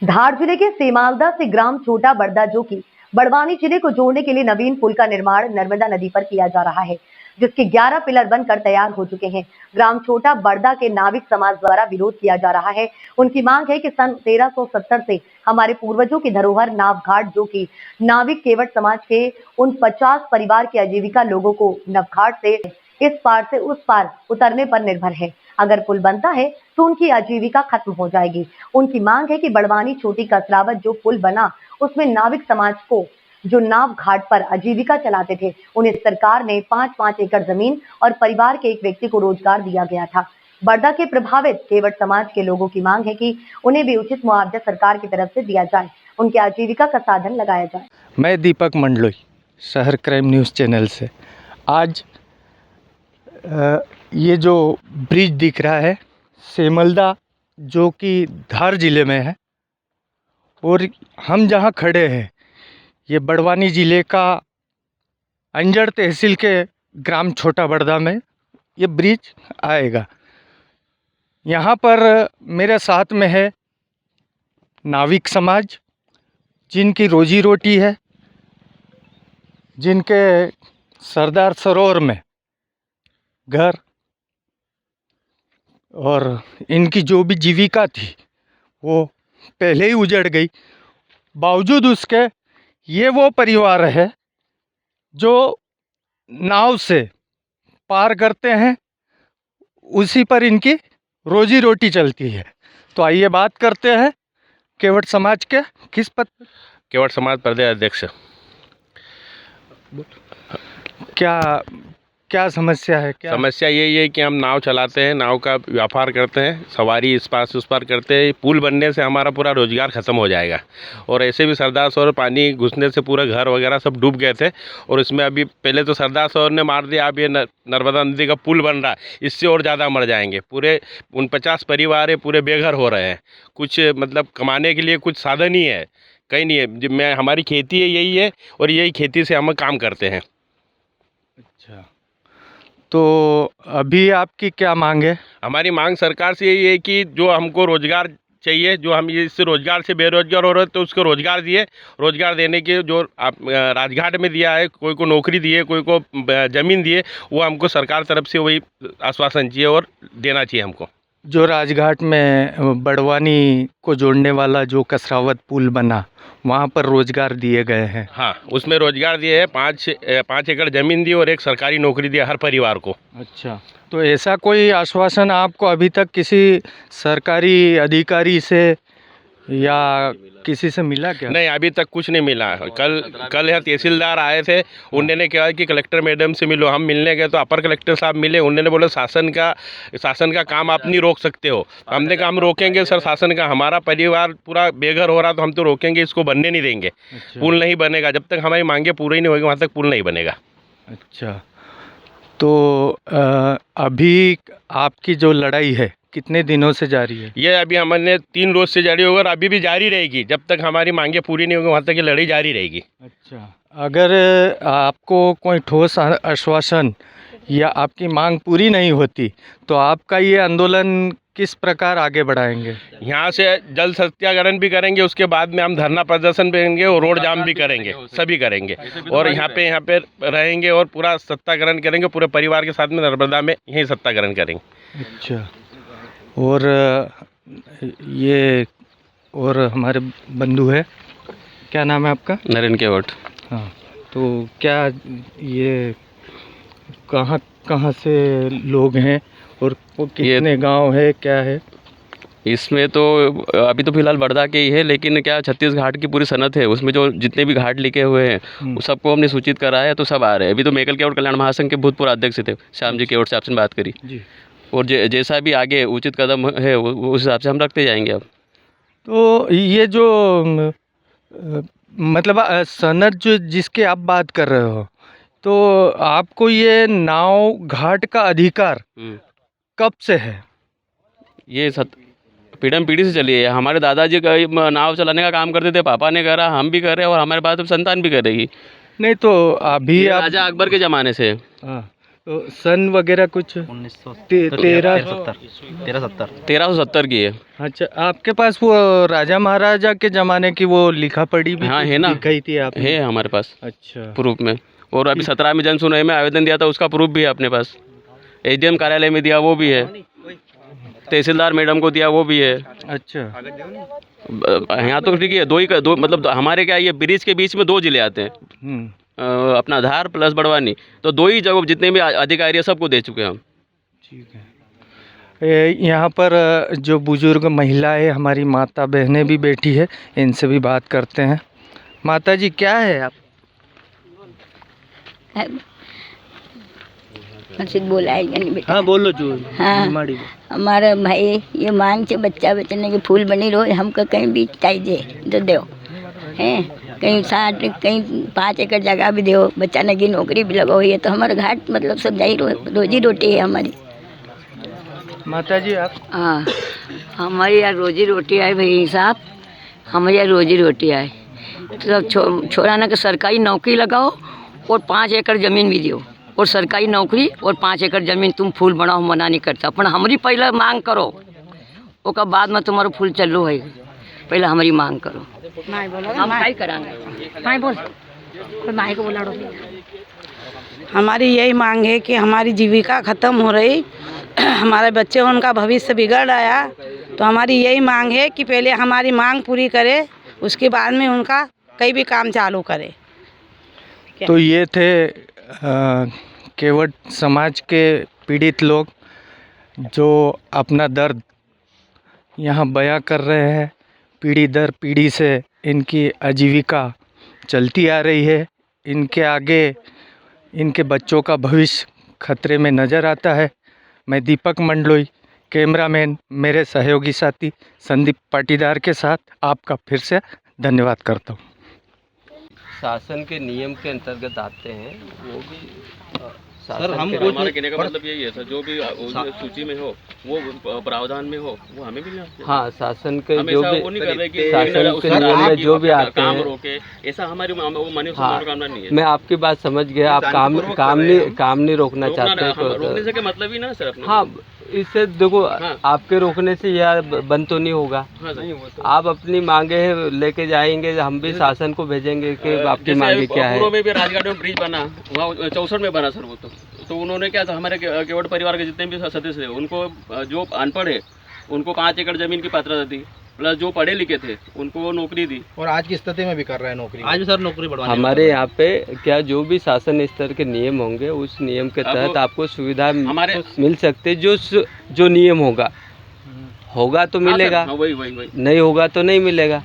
धार जिले के सेमालदा से ग्राम छोटा बड़दा जो कि बड़वानी जिले को जोड़ने के लिए नवीन पुल का निर्माण नर्मदा नदी पर किया जा रहा है, जिसके 11 पिलर बनकर तैयार हो चुके हैं। ग्राम छोटा बड़दा के नाविक समाज द्वारा विरोध किया जा रहा है। उनकी मांग है कि सन 1370 से हमारे पूर्वजों की धरोहर नाव घाट जो कि नाविक केवट समाज के उन 50 परिवार के आजीविका लोगों को नवघाट से इस पार से उस पार उतरने पर निर्भर है। अगर पुल बनता है तो उनकी आजीविका खत्म हो जाएगी। उनकी मांग है कि बड़वानी छोटी कसरावत जो पुल बना उसमें नाविक समाज को जो नाव घाट पर आजीविका चलाते थे, उन्हें सरकार ने 5-5 एकड़ जमीन और परिवार के एक व्यक्ति को रोजगार दिया गया था। बड़दा के प्रभावित केवट समाज के लोगों की मांग है कि उन्हें भी उचित मुआवजा सरकार की तरफ से दिया जाए, उनकी आजीविका का साधन लगाया जाए। मैं दीपक मंडलोई, शहर क्राइम न्यूज़ चैनल से। आज ये जो ब्रिज दिख रहा है सेमलदा जो कि धार जिले में है, और हम जहाँ खड़े हैं ये बड़वानी ज़िले का अंजड़ तहसील के ग्राम छोटा बड़दा में ये ब्रिज आएगा। यहाँ पर मेरे साथ में है नाविक समाज, जिनकी रोजी रोटी है, जिनके सरदार सरोवर में घर और इनकी जो भी जीविका थी वो पहले ही उजड़ गई। बावजूद उसके ये वो परिवार है जो नाव से पार करते हैं, उसी पर इनकी रोजी रोटी चलती है। तो आइए बात करते हैं केवट समाज के किस पद? केवट समाज प्रदेश अध्यक्ष। क्या समस्या है? समस्या यही है कि हम नाव चलाते हैं, नाव का व्यापार करते हैं, सवारी इस पार से उस पार करते हैं। पुल बनने से हमारा पूरा रोजगार ख़त्म हो जाएगा। और ऐसे भी सरदार सरोवर पानी घुसने से पूरा घर वगैरह सब डूब गए थे। और इसमें अभी पहले तो सरदार सरोवर ने मार दिया, अब ये नर्मदा नदी का पुल बन रहा है, इससे और ज़्यादा मर जाएंगे। पूरे 49 परिवार है, पूरे बेघर हो रहे हैं। कुछ मतलब कमाने के लिए कुछ साधन ही है, कहीं नहीं है। हमारी खेती है, यही है, और यही खेती से हम काम करते हैं। अच्छा, तो अभी आपकी क्या मांग है? हमारी मांग सरकार से यही है कि जो हमको रोज़गार चाहिए, जो हम इससे रोज़गार से बेरोजगार हो रहे हैं तो उसको रोज़गार दिए। रोज़गार देने के जो आप राजघाट में दिया है, कोई को नौकरी दिए, कोई को ज़मीन दिए, वो हमको सरकार तरफ से वही आश्वासन चाहिए और देना चाहिए हमको। जो राजघाट में बड़वानी को जोड़ने वाला जो कसरावत पुल बना, वहाँ पर रोजगार दिए गए हैं। हाँ, उसमें रोजगार दिए हैं। 5 एकड़ ज़मीन दी और एक सरकारी नौकरी दी हर परिवार को। अच्छा, तो ऐसा कोई आश्वासन आपको अभी तक किसी सरकारी अधिकारी से या किसी से मिला क्या? नहीं, अभी तक कुछ नहीं मिला। कल यहाँ तहसीलदार आए थे, उन्होंने कहा कि कलेक्टर मैडम से मिलो। हम मिलने गए तो अपर कलेक्टर साहब मिले, उन्होंने बोला शासन का काम आप नहीं रोक सकते हो। हमने कहा हम रोकेंगे सर शासन का, हमारा परिवार पूरा बेघर हो रहा तो हम तो रोकेंगे, इसको बनने नहीं देंगे। पुल नहीं बनेगा जब तक हमारी मांगे पूरी नहीं होगी, वहाँ तक पुल नहीं बनेगा। अच्छा, तो अभी आपकी जो लड़ाई है कितने दिनों से जारी है? ये अभी हमने 3 रोज से जारी होगा और अभी भी जारी रहेगी। जब तक हमारी मांगे पूरी नहीं होगी वहाँ तक ये लड़ाई जारी रहेगी। अच्छा, अगर आपको कोई ठोस आश्वासन या आपकी मांग पूरी नहीं होती तो आपका ये आंदोलन किस प्रकार आगे बढ़ाएंगे? यहाँ से जल सत्याग्रहण भी करेंगे, उसके बाद में हम धरना प्रदर्शन भी करेंगे और रोड जाम भी करेंगे, सभी करेंगे। और यहाँ पे रहेंगे और पूरा सत्याग्रहण करेंगे, पूरे परिवार के साथ में नर्मदा में यही सत्याग्रहण करेंगे। अच्छा, और ये और हमारे बंधु है, क्या नाम है आपका? नरेंद्र केवट। हाँ, तो क्या ये कहाँ से लोग हैं और कितने गांव है, क्या है इसमें? तो अभी तो फिलहाल बड़दा के ही है, लेकिन क्या छत्तीस घाट की पूरी सनत है, उसमें जो जितने भी घाट लिखे हुए हैं उस सबको हमने सूचित करा है, तो सब आ रहे हैं। अभी तो मेकल केवट कल्याण महासंघ के भूतपूर्व अध्यक्ष थे श्याम जी केवट से आपसे बात करी जी। और जैसा भी आगे उचित कदम है उस हिसाब से हम रखते जाएंगे। अब तो ये जो मतलब सनद जो जिसके आप बात कर रहे हो, तो आपको ये नाव घाट का अधिकार कब से है? ये पीढ़ी से चली है। हमारे दादाजी का नाव चलाने का काम करते थे, पापा ने करा, हम भी कर रहे हैं और हमारे बाद संतान भी करेगी। नहीं तो अभी राजा अकबर के ज़माने से। हाँ, तो सन वगैरह कुछ 1370 की है। अच्छा, आपके पास वो राजा महाराजा के ज़माने की वो लिखा पढ़ी भी हाँ है ना, दिखाई थी आप? है हमारे पास। अच्छा, प्रूफ में। और अभी 17 में जन सुनवाई में आवेदन दिया था, उसका प्रूफ भी है अपने पास। एसडीएम कार्यालय में दिया, वो भी है। तहसीलदार मैडम को दिया, वो भी है। अच्छा, यहाँ तो ठीक है, दो मतलब हमारे क्या ये ब्रिज के बीच में 2 जिले आते हैं, अपना धार प्लस बड़वानी, तो 2 ही जगह जितने भी अधिकारी है सबको दे चुके हैं हम। ठीक है। यहाँ पर जो बुजुर्ग महिलाएं, हमारी माता बहनें भी बैठी है, इनसे भी बात करते हैं। माता जी, क्या है आप? बोला है नहीं बेटा? हाँ बोलो जो। हाँ, हमारा भाई ये मांग से बच्चा बचने के फूल बनी रहो, हमको कहीं भी चाहिए तो दो हैं, कहीं 60 कहीं 5 एकड़ जगह भी दो, बच्चा ने की नौकरी भी लगा हुई है, तो हमारा घाट मतलब सब जाही रोजी रोटी है हमारी। माता जी आप? हाँ, हमारी यार रोजी रोटी है भाई साहब, हमारी यार रोजी रोटी है। तो सब छोड़ा ना कि सरकारी नौकरी लगाओ और 5 एकड़ ज़मीन भी दो, और सरकारी नौकरी और 5 एकड़ ज़मीन तुम फूल बनाओ, मना नहीं करता, पर हमारी पहले मांग करो, उसके बाद में तुम्हारा फूल चलो है, पहले हमारी मांग करो। हम क्या कराएंगे? बोल कोई माई को बोला। हमारी यही मांग है कि हमारी जीविका ख़त्म हो रही, हमारे बच्चे उनका भविष्य बिगड़ रहा, तो हमारी यही मांग है कि पहले हमारी मांग पूरी करे, उसके बाद में उनका कहीं भी काम चालू करे। तो ये थे केवट समाज के पीड़ित लोग जो अपना दर्द यहाँ बयां कर रहे हैं। पीढ़ी दर पीढ़ी से इनकी आजीविका चलती आ रही है, इनके आगे इनके बच्चों का भविष्य खतरे में नज़र आता है। मैं दीपक मंडलोई, कैमरामैन मेरे सहयोगी साथी संदीप पाटीदार के साथ आपका फिर से धन्यवाद करता हूँ। शासन के नियम के अंतर्गत आते हैं वो भी सर, हम हमारे कहने का मतलब यही है सर, जो भी सूची में हो, वो प्रावधान में हो, वो हमें भी नहीं। हाँ, शासन के जो भी शासन के नियम में जो भी आते हैं, रोके ऐसा हमारी मनोकामना नहीं है। मैं आपकी बात समझ गया, आप काम नहीं रोकना चाहते, रोकने से क्या मतलब ही ना सर। हाँ, इससे देखो आपके रोकने से यह बंद तो नहीं होगा। आप अपनी मांगे लेके जाएंगे, हम भी शासन को भेजेंगे कि आपकी मांगे क्या है। पूर्व में भी राजघाट में ब्रिज बना, वहाँ 64 में बना सर वो तो उन्होंने क्या था, हमारे केवट परिवार के जितने भी सदस्य थे उनको जो अनपढ़ है उनको 5 एकड़ जमीन की पात्रता दी, प्लस जो पढ़े लिखे थे उनको नौकरी दी। और आज की स्थिति में भी कर रहे हैं नौकरी, आज भी सर नौकरी बढ़वाने हमारे यहाँ पे क्या जो भी शासन स्तर के नियम होंगे उस नियम के तहत आपको सुविधा हमारे मिल सकती है, जो नियम होगा होगा तो मिलेगा, वही नहीं होगा तो नहीं मिलेगा।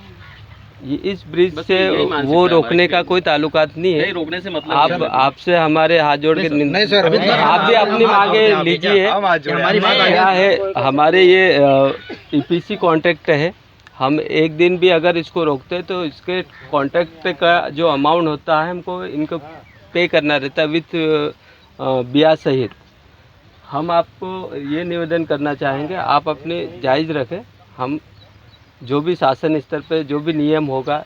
ये इस ब्रिज से वो रोकने का कोई ताल्लुकात नहीं है। रोकने से मतलब आपसे हमारे हाथ जोड़ के नहीं सर, आप भी अपनी मांगे लीजिए। क्या है, हमारे ये EPC कॉन्ट्रैक्ट है, हम एक दिन भी अगर इसको रोकते तो इसके कॉन्ट्रैक्ट का जो अमाउंट होता है हमको इनको पे करना रहता है विथ ब्याज सहित। हम आपको ये निवेदन करना चाहेंगे, आप अपने जायज़ रखें। हम जो भी शासन स्तर पे जो भी नियम होगा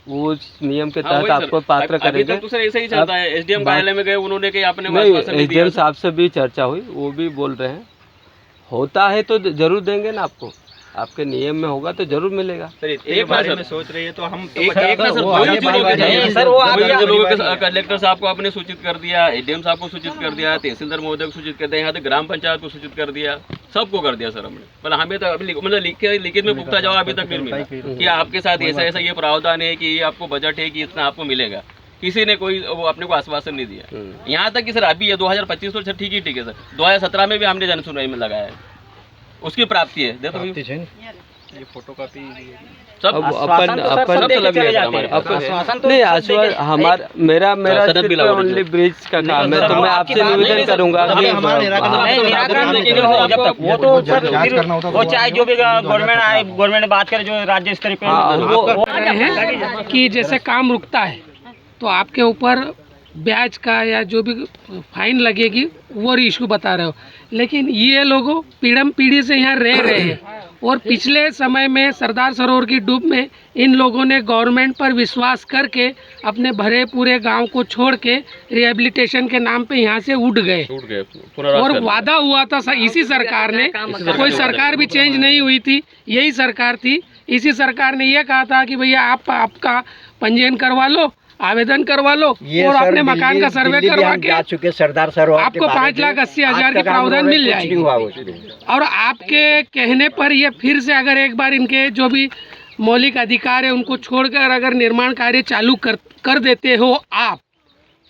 वो उस नियम के तहत आपको पात्र करेंगे। अभी तक तो ऐसा ही चलता है। SDM कार्यालय में गए, उन्होंने कहा आपने SDM साहब से भी चर्चा हुई, वो भी बोल रहे हैं होता है तो जरूर देंगे ना आपको, आपके नियम में होगा तो जरूर मिलेगा। एक बार में सोच रही है तो हम कलेक्टर साहब को आपने सूचित कर दिया, ADM साहब को सूचित कर दिया, तहसीलदार महोदय को सूचित कर दिया, यहाँ तक ग्राम पंचायत को सूचित कर दिया, सबको कर दिया सर हमने। मतलब हमें तो अभी मतलब लिखित में पुख्ता जवाब अभी तक नहीं मिला कि आपके साथ ऐसा ऐसा ये प्रावधान है कि ये आपको बजट है कि इतना आपको मिलेगा। किसी ने कोई वो अपने को आश्वासन नहीं दिया। यहाँ तक कि सर अभी ये 2025 तो ठीक है सर, 2017 में भी हमने जन सुनवाई में लगाया है, उसकी प्राप्ति है। देखो ये फोटोकॉपी सब नहीं आश्वासन हमारा मेरा ओनली ब्रिज का काम है, तो मैं आपसे निवेदन करूंगा वो चाहे जो भी गवर्नमेंट आए, गवर्नमेंट बात करे जो राज्य स्तरीय पे कि जैसे काम रुकता है तो आपके ऊपर ब्याज का या जो भी फाइन लगेगी वो इशू बता रहे हो, लेकिन ये लोगों पीढ़म पीढ़ी से यहाँ रह रहे हैं और पिछले समय में सरदार सरोवर की डूब में इन लोगों ने गवर्नमेंट पर विश्वास करके अपने भरे पूरे गांव को छोड़ के रिहेबिलिटेशन के नाम पे यहाँ से उठ गए और वादा हुआ था इसी सरकार ने, कोई सरकार भी चेंज नहीं हुई थी, यही सरकार थी। इसी सरकार ने ये कहा था कि भैया आप आपका पंजीयन करवा लो, आवेदन करवा लो और अपने मकान का सर्वे करवा के सरदार सरोवर आपको 5,80,000 की प्रावधान मिल जाएगी। और आपके कहने पर ये फिर से अगर एक बार इनके जो भी मौलिक अधिकार है उनको छोड़कर अगर निर्माण कार्य चालू कर देते हो आप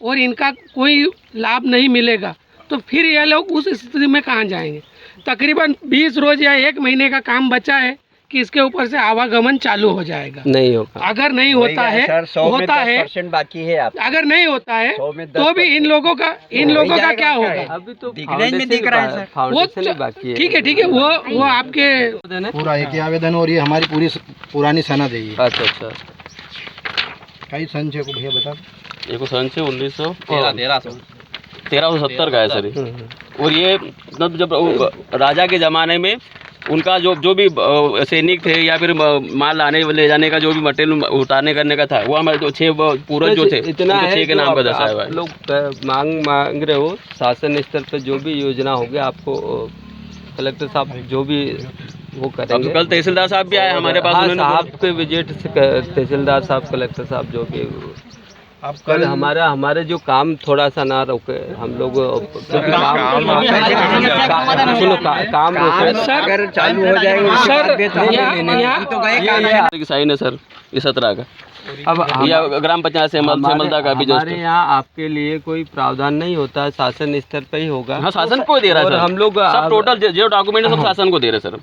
और इनका कोई लाभ नहीं मिलेगा तो फिर ये लोग उस स्थिति में कहाँ जाएंगे। तकरीबन 20 रोज या 1 महीने का काम बचा है कि इसके ऊपर से आवागमन चालू हो जाएगा। नहीं होगा, अगर नहीं होता है होता है बाकी है आप अगर नहीं होता है तो भी इन लोगों का क्या होगा। अभी तो दिखने में दिख रहा है सर, वो ठीक है वो आपके पूरा एक ही आवेदन और ये हमारी पूरी पुरानी सनद है। अच्छा कई सन को भैया बता, एक सन से 1370 का है सर। और ये मतलब जब राजा के ज़माने में उनका जो भी सैनिक थे या फिर माल लाने ले जाने का जो भी मटेरियल उतारने करने का था वो हमारे जो 6 पूरज जो थे इतना 6 के नाम पर दर्शाया हुआ है। लोग मांग रहे हो शासन स्तर पर जो भी योजना होगी आपको कलेक्टर साहब जो भी वो करेंगे। कल तहसीलदार साहब भी आए हमारे पास, साहब के विजिट से तहसीलदार साहब कलेक्टर साहब जो भी अब कल हमारे जो काम थोड़ा सा ना रुके, हम लोग काम अगर चालू हो जाएगा साइन है सर ये 17 का। अब ग्राम पंचायत से सेमलदा का भी हमारे यहाँ आपके लिए कोई प्रावधान नहीं होता है, शासन स्तर पे ही होगा। हाँ शासन को दे रहा है सर, हम लोग सब टोटल जो डॉक्यूमेंट है सब शासन को दे रहे सर।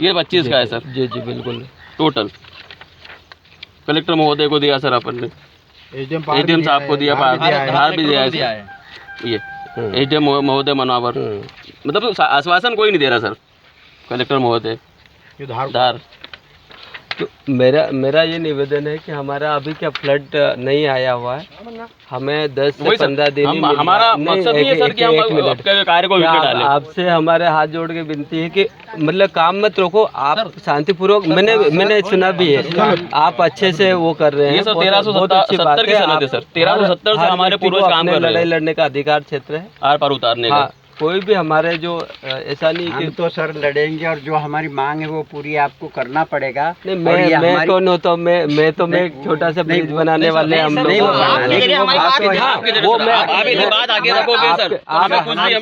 ये 25 का है सर। जी बिल्कुल टोटल कलेक्टर महोदय को दिया सर अपन ने, ADM साहब को दिया, बाहर भी दिया है ये ADM महोदय मनावर। मतलब आश्वासन कोई नहीं दे रहा सर कलेक्टर महोदय धार। तो मेरा ये निवेदन है कि हमारा अभी क्या फ्लड नहीं आया हुआ है, हमें 10 से 15 दिन हमारा मकसद नहीं है सर कि हम आपके कार्य को विघ्न डालें। आपसे हमारे हाथ जोड़ के विनती है कि मतलब काम मत रोको, आप शांतिपूर्वक, मैंने सुना भी है आप अच्छे से वो कर रहे हैं। ये सर 1370 की सनद है सर, 1370 से हमारे पूर्वज काम कर रहे हैं। लड़ाई लड़ने का अधिकार क्षेत्र है, आर पार उतारने का। कोई भी हमारे जो ऐसा नहीं कि तो सर लड़ेंगे और जो हमारी मांग है वो पूरी आपको करना पड़ेगा। नहीं मैं कौन होता हूँ, मैं एक छोटा सा ब्रिज बनाने वाले हम लोग।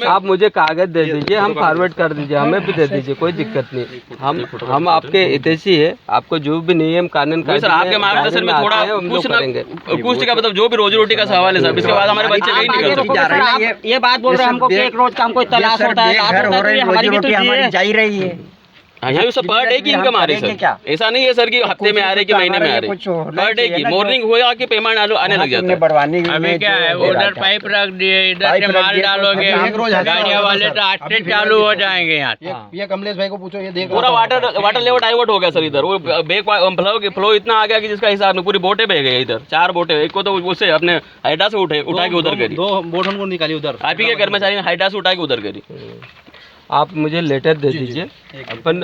आप मुझे कागज दे दीजिए, हम फॉरवर्ड कर दीजिए, हमें भी दे दीजिए, कोई दिक्कत नहीं। हम आपके हितैषी है, आपको जो भी नियम कानून का आपके मार्गदर्शन में थोड़ा कुछ का मतलब जो भी रोजी रोटी का सवाल है सर, इसके बाद हमारे बच्चे कहीं नहीं करते। ये बात बोल रहे हैं हमको कि एक रोज का हमको तलाश होता है, घर हो रही है, हमारी भी तो जा ही रही है। यहाँ सब पर डे की इनकम आ रही है सर, ऐसा नहीं है सर कि हफ्ते में आ रही कि महीने में आ रही, पर डे की मॉर्निंग हुआ कि पेमेंट आने लग जाता है। अभी क्या है, उधर पाइप रख दिए, इधर से माल डालोगे, गाड़ियाँ वाले ट्रांसपोर्ट चालू हो जाएंगे यहाँ। ये कमलेश भाई को पूछो, ये देखो पूरा वाटर लेवल डाइवर्ट हो गया सर इधर, वो बैक फ्लो इतना आ गया कि जिसका हिसाब में पूरी बोटें बह गई इधर, 4 बोटें, एक को तो उससे अपने हाइडा से उठा के उधर करी, 2 बोट उनको निकाली उधर, आप ही के कर्मचारी ने हाइडा से उठा के उधर करी। आप मुझे लेटर दे दीजिए अपन